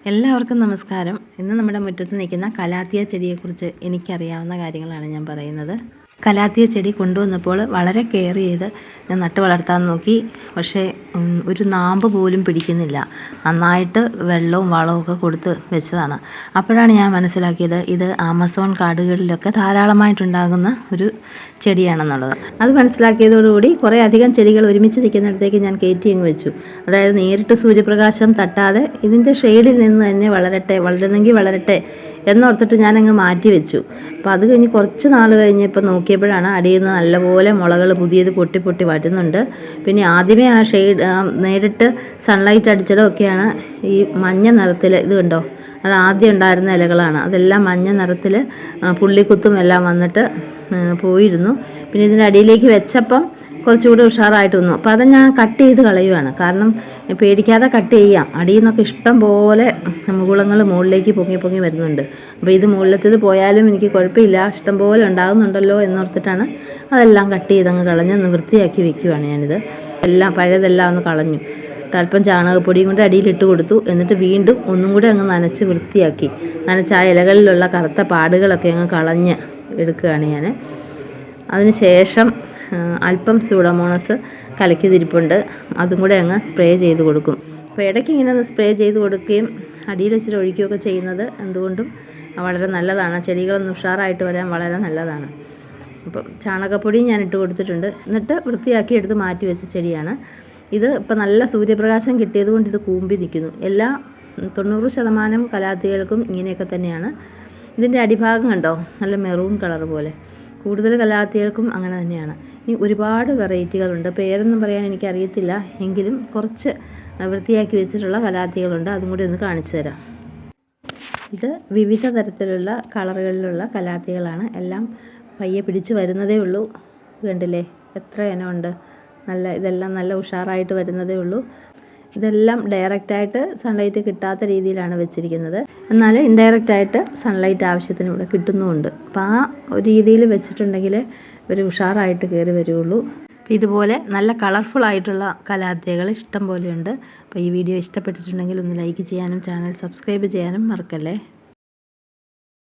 എല്ലാവർക്കും നമസ്കാരം. ഇന്ന് നമ്മുടെ മുറ്റത്ത് നിൽക്കുന്ന കലാത്തിയ ചെടിയെക്കുറിച്ച് എനിക്കറിയാവുന്ന കാര്യങ്ങളാണ് ഞാൻ പറയുന്നത്. കലാത്തിയ ചെടി കൊണ്ടുവന്നപ്പോൾ വളരെ കെയർ ചെയ്ത് ഞാൻ നട്ട് വളർത്താൻ നോക്കി. പക്ഷേ ഒരു നാമ്പ് പോലും പിടിക്കുന്നില്ല. നന്നായിട്ട് വെള്ളവും വളവും ഒക്കെ കൊടുത്ത് വെച്ചതാണ്. അപ്പോഴാണ് ഞാൻ മനസ്സിലാക്കിയത് ഇത് ആമസോൺ കാടുകളിലൊക്കെ ധാരാളമായിട്ടുണ്ടാകുന്ന ഒരു ചെടിയാണെന്നുള്ളത്. അത് മനസ്സിലാക്കിയതോടുകൂടി കുറേ അധികം ചെടികൾ ഒരുമിച്ച് നിൽക്കുന്നിടത്തേക്ക് ഞാൻ കയറ്റി അങ്ങ് വെച്ചു. അതായത് നേരിട്ട് സൂര്യപ്രകാശം തട്ടാതെ ഇതിൻ്റെ ഷെയ്ഡിൽ നിന്ന് തന്നെ വളരുന്നെങ്കിൽ വളരട്ടെ എന്നോർത്തിട്ട് ഞാനങ്ങ് മാറ്റി വെച്ചു. അപ്പോൾ അത് കഴിഞ്ഞ് കുറച്ച് നാൾ കഴിഞ്ഞപ്പോൾ നോക്കിയപ്പോഴാണ് അടിയിൽ നിന്ന് നല്ലപോലെ മുളകൾ പുതിയത് പൊട്ടി പൊട്ടി വരുന്നുണ്ട്. പിന്നെ ആദ്യമേ ആ ഷെയ്ഡ് നേരിട്ട് സൺലൈറ്റ് അടിച്ചതൊക്കെയാണ് ഈ മഞ്ഞ നിറത്തിൽ. ഇത് കണ്ടോ, അത് ആദ്യം ഉണ്ടായിരുന്ന ഇലകളാണ്. അതെല്ലാം മഞ്ഞ നിറത്തിൽ പുള്ളിക്കുത്തും എല്ലാം വന്നിട്ട് പോയിരുന്നു. പിന്നെ ഇതിൻ്റെ അടിയിലേക്ക് വെച്ചപ്പം കുറച്ചുകൂടി ഉഷാറായിട്ട് വന്നു. അപ്പോൾ അത് ഞാൻ കട്ട് ചെയ്ത് കളയുവാണ്. കാരണം പേടിക്കാതെ കട്ട് ചെയ്യാം. അടിയിൽ നിന്നൊക്കെ ഇഷ്ടം പോലെ മുകുളങ്ങൾ മുകളിലേക്ക് പൊങ്ങി വരുന്നുണ്ട്. അപ്പോൾ ഇത് മുകളിലത്തേത് പോയാലും എനിക്ക് കുഴപ്പമില്ല, ഇഷ്ടം പോലെ ഉണ്ടാകുന്നുണ്ടല്ലോ എന്നോർത്തിട്ടാണ് അതെല്ലാം കട്ട് ചെയ്തങ്ങ് കളഞ്ഞ് വൃത്തിയാക്കി വെക്കുവാണ് ഞാനിത്. എല്ലാം പഴയതെല്ലാം ഒന്ന് കളഞ്ഞു. അല്പം ചാണകപ്പൊടിയും കൊണ്ട് അടിയിലിട്ട് കൊടുത്തു. എന്നിട്ട് വീണ്ടും ഒന്നും കൂടി അങ്ങ് നനച്ച് വൃത്തിയാക്കി. നനച്ച് ആ ഇലകളിലുള്ള കറുത്ത പാടുകളൊക്കെ അങ്ങ് കളഞ്ഞ് എടുക്കുകയാണ് ഞാൻ. അതിന് ശേഷം അല്പം സ്യൂഡോമോണസ് കലക്കിതിരിപ്പുണ്ട്, അതും കൂടെ അങ്ങ് സ്പ്രേ ചെയ്ത് കൊടുക്കും. അപ്പോൾ ഇടയ്ക്ക് ഇങ്ങനെ ഒന്ന് സ്പ്രേ ചെയ്ത് കൊടുക്കുകയും അടിയിൽ വെച്ചിട്ട് ഒഴിക്കുകയൊക്കെ ചെയ്യുന്നത് എന്തുകൊണ്ടും വളരെ നല്ലതാണ്. ചെടികളൊന്ന് ഉഷാറായിട്ട് വരാൻ വളരെ നല്ലതാണ്. അപ്പം ചാണകപ്പൊടി ഞാൻ ഇട്ട് കൊടുത്തിട്ടുണ്ട്. എന്നിട്ട് വൃത്തിയാക്കി എടുത്ത് മാറ്റി വെച്ച ചെടിയാണ് ഇത്. ഇപ്പം നല്ല സൂര്യപ്രകാശം കിട്ടിയത് കൊണ്ട് ഇത് കൂമ്പി നിൽക്കുന്നു. എല്ലാ 90% കലാത്തികൾക്കും ഇങ്ങനെയൊക്കെ തന്നെയാണ്. ഇതിൻ്റെ അടിഭാഗം കണ്ടോ, നല്ല മെറൂൺ കളർ പോലെ. കൂടുതൽ കലാത്തികൾക്കും അങ്ങനെ തന്നെയാണ്. ഇനി ഒരുപാട് വെറൈറ്റികളുണ്ട്. പേരൊന്നും പറയാൻ എനിക്കറിയത്തില്ല, എങ്കിലും കുറച്ച് വൃത്തിയാക്കി വെച്ചിട്ടുള്ള കലാത്തികളുണ്ട്. അതും കൂടി ഒന്ന് കാണിച്ചു തരാം. ഇത് വിവിധ തരത്തിലുള്ള കളറുകളിലുള്ള കലാത്തികളാണ്. എല്ലാം പയ്യെ പിടിച്ച് വരുന്നതേ ഉള്ളൂ. കണ്ടില്ലേ എത്ര ഇനമുണ്ട്. ഇതെല്ലാം നല്ല ഉഷാറായിട്ട് വരുന്നതേ ഉള്ളൂ. ഇതെല്ലാം ഡയറക്റ്റായിട്ട് സൺലൈറ്റ് കിട്ടാത്ത രീതിയിലാണ് വെച്ചിരിക്കുന്നത്. എന്നാൽ ഇൻഡയറക്റ്റായിട്ട് സൺലൈറ്റ് ആവശ്യത്തിന് ഇവിടെ കിട്ടുന്നുമുണ്ട്. അപ്പോൾ ആ ഒരു രീതിയിൽ വെച്ചിട്ടുണ്ടെങ്കിൽ ഒരു ഉഷാറായിട്ട് കയറി വരുള്ളൂ. അപ്പോൾ ഇതുപോലെ നല്ല കളർഫുള്ളായിട്ടുള്ള കലാത്തികൾ ഇഷ്ടം പോലെയുണ്ട്. അപ്പോൾ ഈ വീഡിയോ ഇഷ്ടപ്പെട്ടിട്ടുണ്ടെങ്കിൽ ഒന്ന് ലൈക്ക് ചെയ്യാനും ചാനൽ സബ്സ്ക്രൈബ് ചെയ്യാനും മറക്കല്ലേ.